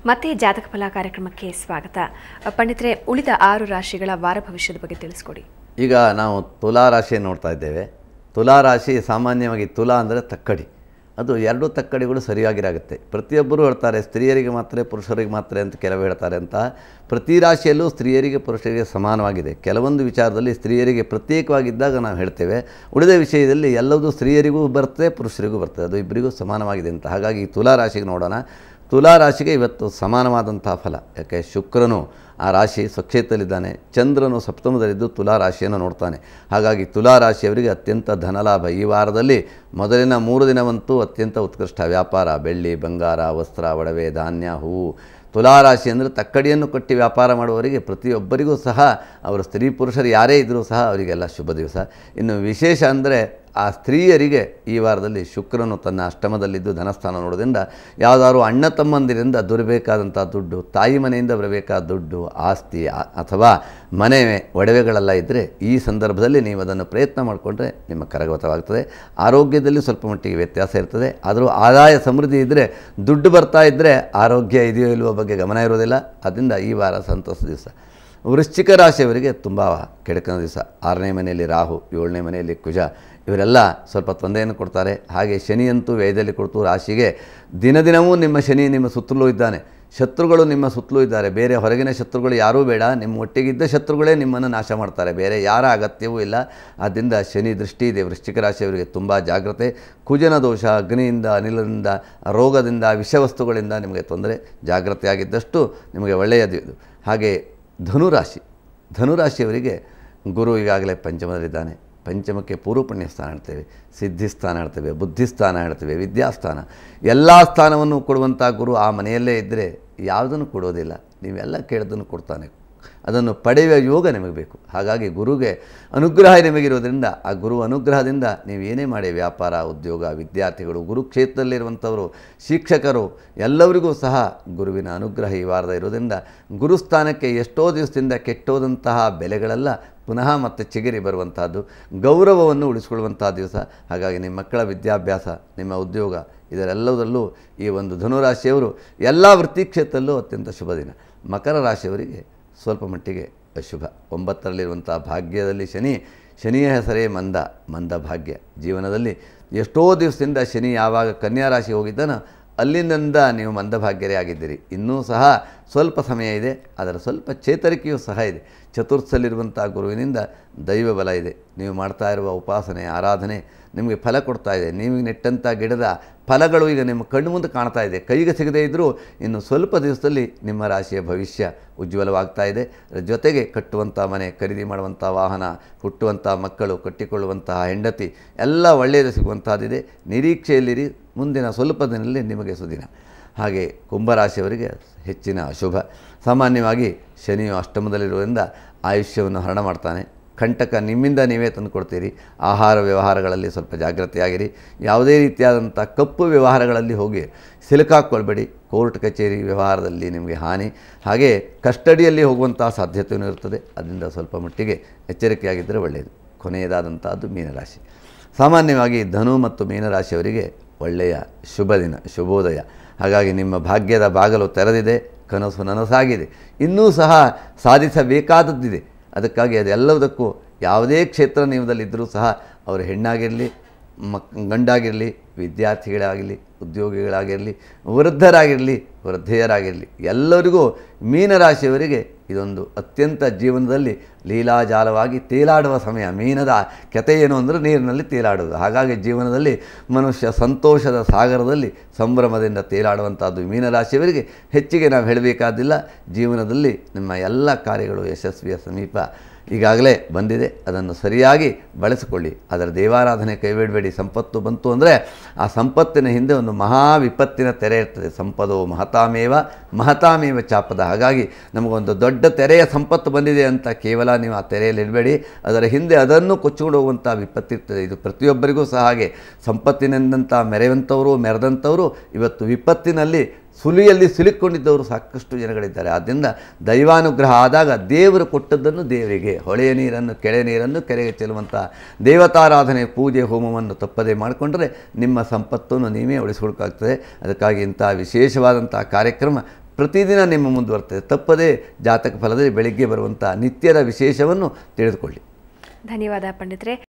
ಮತ್ತೆ ಜಾತಕ ಫಲ ಕಾರ್ಯಕ್ರಮಕ್ಕೆ ಸ್ವಾಗತ. ಪಂಡಿತರೆ, ಉಳಿದ 6 ರಾಶಿಗಳ ವಾರ ಭವಿಷ್ಯದ ಬಗ್ಗೆ ತಿಳಿಸ್ಕೊಡಿ. ಈಗ ನಾವು ತುಲಾ ರಾಶಿಯನ್ನು ನೋಡ್ತಾ ಇದ್ದೇವೆ. ತುಲಾ ರಾಶಿ ಸಾಮಾನ್ಯವಾಗಿ ತುಲಾ ಅಂದರೆ ತಕ್ಕಡಿ. ಅದು ಎರಡೂ ತಕ್ಕಡಿಗಳು ಸರಿಯಾಗಿರಾಗುತ್ತೆ. ಪ್ರತಿಯೊಬ್ಬರೂ ಹೇಳ್ತಾರೆ ಸ್ತ್ರೀಯರಿಗೆ ಮಾತ್ರ ಪುರುಷರಿಗೆ ಮಾತ್ರ ಅಂತ ಕೆಲವು ಹೇಳ್ತಾರೆ ಅಂತ. ಪ್ರತಿ ರಾಶಿಯಲ್ಲೂ ಸ್ತ್ರೀಯರಿಗೆ ಪುರುಷರಿಗೆ ಸಮಾನವಾಗಿದೆ. ಕೆಲವೊಂದು ವಿಚಾರದಲ್ಲಿ ಸ್ತ್ರೀಯರಿಗೆ ಪ್ರತ್ಯೇಕವಾಗಿದ್ದಾಗ ನಾವು ಹೇಳ್ತೇವೆ, ಉಳಿದ ವಿಷಯದಲ್ಲಿ ಎಲ್ಲವೂ ಸ್ತ್ರೀಯರಿಗೂ ಬರ್ತದೆ ಪುರುಷರಿಗೂ ಬರ್ತದೆ, ಅದು ಇಬ್ಬರಿಗೂ ಸಮಾನವಾಗಿದೆ ಅಂತ. ಹಾಗಾಗಿ ತುಲಾ ರಾಶಿಗೆ ನೋಡೋಣ. ತುಲಾ ರಾಶಿಗೆ ಇವತ್ತು ಸಮಾನವಾದಂಥ ಫಲ. ಯಾಕೆ ಶುಕ್ರನು ಆ ರಾಶಿ ಸ್ವಕ್ಷೇತ್ರದಲ್ಲಿದ್ದಾನೆ, ಚಂದ್ರನು ಸಪ್ತಮದಲ್ಲಿದ್ದು ತುಲಾ ರಾಶಿಯನ್ನು ನೋಡ್ತಾನೆ. ಹಾಗಾಗಿ ತುಲಾ ರಾಶಿಯವರಿಗೆ ಅತ್ಯಂತ ಧನಲಾಭ. ಈ ವಾರದಲ್ಲಿ ಮೊದಲಿನ 3 ದಿನವಂತೂ ಅತ್ಯಂತ ಉತ್ಕೃಷ್ಟ ವ್ಯಾಪಾರ. ಬೆಳ್ಳಿ, ಬಂಗಾರ, ವಸ್ತ್ರ, ಒಡವೆ, ಧಾನ್ಯ, ಹೂವು. ತುಲಾ ರಾಶಿ ಅಂದರೆ ತಕ್ಕಡಿಯನ್ನು ಕಟ್ಟಿ ವ್ಯಾಪಾರ ಮಾಡುವವರಿಗೆ ಪ್ರತಿಯೊಬ್ಬರಿಗೂ ಸಹ ಅವರು ಸ್ತ್ರೀ ಪುರುಷರು ಯಾರೇ ಇದ್ದರೂ ಸಹ ಅವರಿಗೆಲ್ಲ ಶುಭ ದಿವಸ. ಇನ್ನು ವಿಶೇಷ ಅಂದರೆ ಆ ಸ್ತ್ರೀಯರಿಗೆ ಈ ವಾರದಲ್ಲಿ ಶುಕ್ರನು ತನ್ನ ಅಷ್ಟಮದಲ್ಲಿದ್ದು ಧನಸ್ಥಾನ ನೋಡೋದ್ರಿಂದ ಯಾವುದಾದ್ರು ಅಣ್ಣ ತಮ್ಮಂದಿರಿಂದ ದೊರಬೇಕಾದಂಥ ದುಡ್ಡು, ತಾಯಿ ಮನೆಯಿಂದ ಬರಬೇಕಾದ ದುಡ್ಡು, ಆಸ್ತಿ ಅಥವಾ ಮನೆ ಒಡವೆಗಳೆಲ್ಲ ಇದ್ದರೆ ಈ ಸಂದರ್ಭದಲ್ಲಿ ನೀವು ಅದನ್ನು ಪ್ರಯತ್ನ ಮಾಡಿಕೊಂಡ್ರೆ ನಿಮ್ಮ ಕರಗತವಾಗ್ತದೆ. ಆರೋಗ್ಯದಲ್ಲಿ ಸ್ವಲ್ಪ ಮಟ್ಟಿಗೆ ವ್ಯತ್ಯಾಸ ಇರ್ತದೆ. ಆದರೂ ಆದಾಯ ಸಮೃದ್ಧಿ ಇದ್ದರೆ, ದುಡ್ಡು ಬರ್ತಾ ಇದ್ದರೆ ಆರೋಗ್ಯ ಇದೆಯೋ ಇಲ್ಲವೋ ಬಗ್ಗೆ ಗಮನ ಇರೋದಿಲ್ಲ. ಅದರಿಂದ ಈ ವಾರ ಸಂತೋಷ ದಿವಸ. ವೃಶ್ಚಿಕ ರಾಶಿಯವರಿಗೆ ತುಂಬ ಕೆಡಕನ ದಿವಸ. 6ನೇ ಮನೆಯಲ್ಲಿ ರಾಹು, 7ನೇ ಮನೆಯಲ್ಲಿ ಕುಜ, ಇವರೆಲ್ಲ ಸ್ವಲ್ಪ ತೊಂದರೆಯನ್ನು ಕೊಡ್ತಾರೆ. ಹಾಗೆ ಶನಿಯಂತೂ ವ್ಯಯದಲ್ಲಿ ಕೊಡ್ತು ರಾಶಿಗೆ. ದಿನದಿನವೂ ನಿಮ್ಮ ಶನಿ ನಿಮ್ಮ ಸುತ್ತಲೂ ಇದ್ದಾನೆ. ಶತ್ರುಗಳು ನಿಮ್ಮ ಸುತ್ತಲೂ ಇದ್ದಾರೆ. ಬೇರೆ ಹೊರಗಿನ ಶತ್ರುಗಳು ಯಾರೂ ಬೇಡ, ನಿಮ್ಮ ಒಟ್ಟಿಗಿದ್ದ ಶತ್ರುಗಳೇ ನಿಮ್ಮನ್ನು ನಾಶ ಮಾಡ್ತಾರೆ, ಬೇರೆ ಯಾರ ಅಗತ್ಯವೂ ಇಲ್ಲ. ಆದ್ದರಿಂದ ಶನಿ ದೃಷ್ಟಿ ಇದೆ. ವೃಶ್ಚಿಕ ರಾಶಿಯವರಿಗೆ ತುಂಬ ಜಾಗ್ರತೆ. ಕುಜನ ದೋಷ, ಅಗ್ನಿಯಿಂದ, ಅನಿಲದಿಂದ, ರೋಗದಿಂದ, ವಿಷವಸ್ತುಗಳಿಂದ ನಿಮಗೆ ತೊಂದರೆ. ಜಾಗ್ರತೆಯಾಗಿದ್ದಷ್ಟು ನಿಮಗೆ ಒಳ್ಳೆಯದು. ಹಾಗೆ ಧನುರಾಶಿಯವರಿಗೆ ಗುರು ಈಗಾಗಲೇ ಪಂಚಮದಲ್ಲಿದ್ದಾನೆ. ಪಂಚಮಕ್ಕೆ ಪೂರ್ವ ಪುಣ್ಯ ಸ್ಥಾನ ಹೇಳ್ತೇವೆ, ಸಿದ್ಧಿಸ್ಥಾನ ಹೇಳ್ತೇವೆ, ಬುದ್ಧಿಸ್ಥಾನ ಹೇಳ್ತೇವೆ, ವಿದ್ಯಾಸ್ಥಾನ. ಎಲ್ಲ ಸ್ಥಾನವನ್ನು ಕೊಡುವಂಥ ಗುರು ಆ ಮನೆಯಲ್ಲೇ ಇದ್ದರೆ ಯಾವುದನ್ನು ಕೊಡೋದಿಲ್ಲ. ನೀವೆಲ್ಲ ಕೇಳಿದ್ದನ್ನು ಕೊಡ್ತಾನೆ. ಅದನ್ನು ಪಡೆಯುವ ಯೋಗ ನಿಮಗೆ ಬೇಕು. ಹಾಗಾಗಿ ಗುರುಗೆ ಅನುಗ್ರಹ ನಿಮಗಿರೋದ್ರಿಂದ ಆ ಗುರು ಅನುಗ್ರಹದಿಂದ ನೀವು ಏನೇ ಮಾಡಿ ವ್ಯಾಪಾರ, ಉದ್ಯೋಗ, ವಿದ್ಯಾರ್ಥಿಗಳು, ಗುರುಕ್ಷೇತ್ರದಲ್ಲಿರುವಂಥವರು, ಶಿಕ್ಷಕರು ಎಲ್ಲರಿಗೂ ಸಹ ಗುರುವಿನ ಅನುಗ್ರಹ ಈ ವಾರದ ಇರೋದ್ರಿಂದ ಗುರುಸ್ಥಾನಕ್ಕೆ ಎಷ್ಟೋ ದಿವಸದಿಂದ ಕೆಟ್ಟೋದಂತಹ ಬೆಲೆಗಳೆಲ್ಲ ಪುನಃ ಮತ್ತೆ ಚಿಗುರಿ ಬರುವಂಥದ್ದು, ಗೌರವವನ್ನು ಉಳಿಸ್ಕೊಳ್ಳುವಂಥ ದಿವಸ. ಹಾಗಾಗಿ ನಿಮ್ಮ ಮಕ್ಕಳ ವಿದ್ಯಾಭ್ಯಾಸ, ನಿಮ್ಮ ಉದ್ಯೋಗ ಇದರೆಲ್ಲದರಲ್ಲೂ ಈ ಒಂದು ಧನುರಾಶಿಯವರು ಎಲ್ಲ ವೃತ್ತಿ ಕ್ಷೇತ್ರದಲ್ಲೂ ಅತ್ಯಂತ ಶುಭ ದಿನ. ಮಕರ ರಾಶಿಯವರಿಗೆ ಸ್ವಲ್ಪ ಮಟ್ಟಿಗೆ ಅಶುಭ. 9ರಲ್ಲಿರುವಂಥ ಭಾಗ್ಯದಲ್ಲಿ ಶನಿಯ ಹೆಸರೇ ಮಂದ ಭಾಗ್ಯ. ಜೀವನದಲ್ಲಿ ಎಷ್ಟೋ ದಿವಸದಿಂದ ಶನಿ ಯಾವಾಗ ಕನ್ಯಾ ರಾಶಿ ಹೋಗಿದ್ದಾನೋ ಅಲ್ಲಿಂದ ನೀವು ಮಂದಭಾಗ್ಯರೇ ಆಗಿದ್ದೀರಿ. ಇನ್ನೂ ಸಹ ಸ್ವಲ್ಪ ಸಮಯ ಇದೆ, ಅದರ ಸ್ವಲ್ಪ ಚೇತರಿಕೆಯೂ ಸಹ ಇದೆ. ಚತುರ್ಥದಲ್ಲಿರುವಂಥ ಗುರುವಿನಿಂದ ದೈವ ಬಲ ಇದೆ. ನೀವು ಮಾಡ್ತಾ ಇರುವ ಉಪಾಸನೆ, ಆರಾಧನೆ ನಿಮಗೆ ಫಲ ಕೊಡ್ತಾ ಇದೆ. ನೀವು ನೆಟ್ಟಂಥ ಗಿಡದ ಫಲಗಳು ಈಗ ನಿಮ್ಮ ಕಣ್ಣು ಮುಂದೆ ಕಾಣ್ತಾ ಇದೆ. ಕೈಗೆ ಸಿಗದೇ ಇದ್ದರೂ ಇನ್ನು ಸ್ವಲ್ಪ ದಿವಸದಲ್ಲಿ ನಿಮ್ಮ ರಾಶಿಯ ಭವಿಷ್ಯ ಉಜ್ವಲವಾಗ್ತಾ ಇದೆ. ಜೊತೆಗೆ ಕಟ್ಟುವಂಥ ಮನೆ, ಖರೀದಿ ಮಾಡುವಂಥ ವಾಹನ, ಹುಟ್ಟುವಂಥ ಮಕ್ಕಳು, ಕಟ್ಟಿಕೊಳ್ಳುವಂತಹ ಹೆಂಡತಿ ಎಲ್ಲ ಒಳ್ಳೆಯದು ಸಿಗುವಂಥದ್ದಿದೆ. ನಿರೀಕ್ಷೆಯಲ್ಲಿರಿ. ಮುಂದಿನ ಸ್ವಲ್ಪ ದಿನದಲ್ಲಿ ನಿಮಗೆ ಸುದಿನ. ಹಾಗೆ ಕುಂಭರಾಶಿಯವರಿಗೆ ಹೆಚ್ಚಿನ ಅಶುಭ. ಸಾಮಾನ್ಯವಾಗಿ ಶನಿಯು ಅಷ್ಟಮದಲ್ಲಿರುವುದರಿಂದ ಆಯುಷ್ಯವನ್ನು ಹರಣ ಮಾಡ್ತಾನೆ. ಕಂಟಕ ನಿಮ್ಮಿಂದ ನೀವೇ ತಂದುಕೊಡ್ತೀರಿ. ಆಹಾರ ವ್ಯವಹಾರಗಳಲ್ಲಿ ಸ್ವಲ್ಪ ಜಾಗ್ರತೆಯಾಗಿರಿ. ಯಾವುದೇ ರೀತಿಯಾದಂಥ ಕಪ್ಪು ವ್ಯವಹಾರಗಳಲ್ಲಿ ಹೋಗಿ ಸಿಲುಕಾಕ್ಕೊಳ್ಬೇಡಿ. ಕೋರ್ಟ್ ಕಚೇರಿ ವ್ಯವಹಾರದಲ್ಲಿ ನಿಮಗೆ ಹಾನಿ. ಹಾಗೆ ಕಸ್ಟಡಿಯಲ್ಲಿ ಹೋಗುವಂಥ ಸಾಧ್ಯತೆಯೂ ಇರ್ತದೆ. ಅದರಿಂದ ಸ್ವಲ್ಪ ಮಟ್ಟಿಗೆ ಎಚ್ಚರಿಕೆಯಾಗಿದ್ದರೆ ಒಳ್ಳೆಯದು. ಕೊನೆಯದಾದಂಥದ್ದು ಮೀನರಾಶಿ. ಸಾಮಾನ್ಯವಾಗಿ ಧನು ಮತ್ತು ಮೀನರಾಶಿಯವರಿಗೆ ಒಳ್ಳೆಯ ಶುಭ ದಿನ, ಶುಭೋದಯ. ಹಾಗಾಗಿ ನಿಮ್ಮ ಭಾಗ್ಯದ ಬಾಗಲು ತೆರೆದಿದೆ, ಕನಸು ನನಸಾಗಿದೆ. ಇನ್ನೂ ಸಹ ಸಾಧಿಸಬೇಕಾದದ್ದಿದೆ. ಅದಕ್ಕಾಗಿ ಅದೆಲ್ಲದಕ್ಕೂ ಯಾವುದೇ ಕ್ಷೇತ್ರ ನೀವದಲ್ಲಿದ್ದರೂ ಸಹ ಅವರು ಹೆಣ್ಣಾಗಿರಲಿ, ಗಂಡಾಗಿರಲಿ, ವಿದ್ಯಾರ್ಥಿಗಳಾಗಿರಲಿ, ಉದ್ಯೋಗಿಗಳಾಗಿರಲಿ, ವೃದ್ಧರಾಗಿರಲಿ, ವೃದ್ಧೆಯರಾಗಿರಲಿ, ಎಲ್ಲರಿಗೂ ಮೀನರಾಶಿಯವರಿಗೆ ಇದೊಂದು ಅತ್ಯಂತ ಜೀವನದಲ್ಲಿ ಲೀಲಾಜಾಲವಾಗಿ ತೇಲಾಡುವ ಸಮಯ. ಮೀನದ ಕತೆ ಏನು ಅಂದರೆ ನೀರಿನಲ್ಲಿ ತೇಲಾಡೋದು. ಹಾಗಾಗಿ ಜೀವನದಲ್ಲಿ ಮನುಷ್ಯ ಸಂತೋಷದ ಸಾಗರದಲ್ಲಿ ಸಂಭ್ರಮದಿಂದ ತೇಲಾಡುವಂಥದ್ದು ಮೀನರಾಶಿಯವರಿಗೆ. ಹೆಚ್ಚಿಗೆ ನಾವು ಹೇಳಬೇಕಾದಿಲ್ಲ. ಜೀವನದಲ್ಲಿ ನಿಮ್ಮ ಎಲ್ಲ ಕಾರ್ಯಗಳು ಯಶಸ್ವಿಯ ಸಮೀಪ ಈಗಾಗಲೇ ಬಂದಿದೆ. ಅದನ್ನು ಸರಿಯಾಗಿ ಬಳಸಿಕೊಳ್ಳಿ. ಅದರ ದೇವಾರಾಧನೆ ಕೈಬಿಡಬೇಡಿ. ಸಂಪತ್ತು ಬಂತು ಅಂದರೆ ಆ ಸಂಪತ್ತಿನ ಹಿಂದೆ ಒಂದು ಮಹಾ ವಿಪತ್ತಿನ ತೆರೆ ಇರ್ತದೆ. ಸಂಪದೋ ಮಹತಾಮೇವ ಚಾಪದ. ಹಾಗಾಗಿ ನಮಗೊಂದು ದೊಡ್ಡ ತೆರೆಯ ಸಂಪತ್ತು ಬಂದಿದೆ ಅಂತ ಕೇವಲ ನೀವು ಆ ತೆರೆಯಲ್ಲಿ ಇಡಬೇಡಿ. ಅದರ ಹಿಂದೆ ಅದನ್ನು ಕೊಚ್ಚಿಕೊಂಡು ಹೋಗುವಂಥ ವಿಪತ್ತಿರ್ತದೆ. ಇದು ಪ್ರತಿಯೊಬ್ಬರಿಗೂ ಸಹ ಹಾಗೆ. ಸಂಪತ್ತಿನಿಂದಂಥ ಮೆರೆದಂಥವರು ಇವತ್ತು ವಿಪತ್ತಿನಲ್ಲಿ ಸುಲಿಯಲ್ಲಿ ಸಿಲುಕೊಂಡಿದ್ದವರು ಸಾಕಷ್ಟು ಜನಗಳಿದ್ದಾರೆ. ಆದ್ದರಿಂದ ದೈವಾನುಗ್ರಹ ಆದಾಗ ದೇವರು ಕೊಟ್ಟದ್ದನ್ನು ದೇವರಿಗೆ, ಹೊಳೆಯ ನೀರನ್ನು ಕೆಳೆ ನೀರನ್ನು ಕೆರೆಗೆ ಚೆಲ್ಲುವಂಥ ದೇವತಾರಾಧನೆ, ಪೂಜೆ, ಹೋಮವನ್ನು ತಪ್ಪದೇ ಮಾಡಿಕೊಂಡ್ರೆ ನಿಮ್ಮ ಸಂಪತ್ತನ್ನು ನೀವೇ ಉಳಿಸ್ಕೊಳ್ಕಾಗ್ತದೆ. ಅದಕ್ಕಾಗಿ ಇಂಥ ವಿಶೇಷವಾದಂಥ ಕಾರ್ಯಕ್ರಮ ಪ್ರತಿದಿನ ನಿಮ್ಮ ಮುಂದುವರ್ತದೆ. ತಪ್ಪದೇ ಜಾತಕ ಫಲದಲ್ಲಿ ಬೆಳಿಗ್ಗೆ ಬರುವಂಥ ನಿತ್ಯದ ವಿಶೇಷವನ್ನು ತಿಳಿದುಕೊಳ್ಳಿ. ಧನ್ಯವಾದ ಪಂಡಿತರೆ.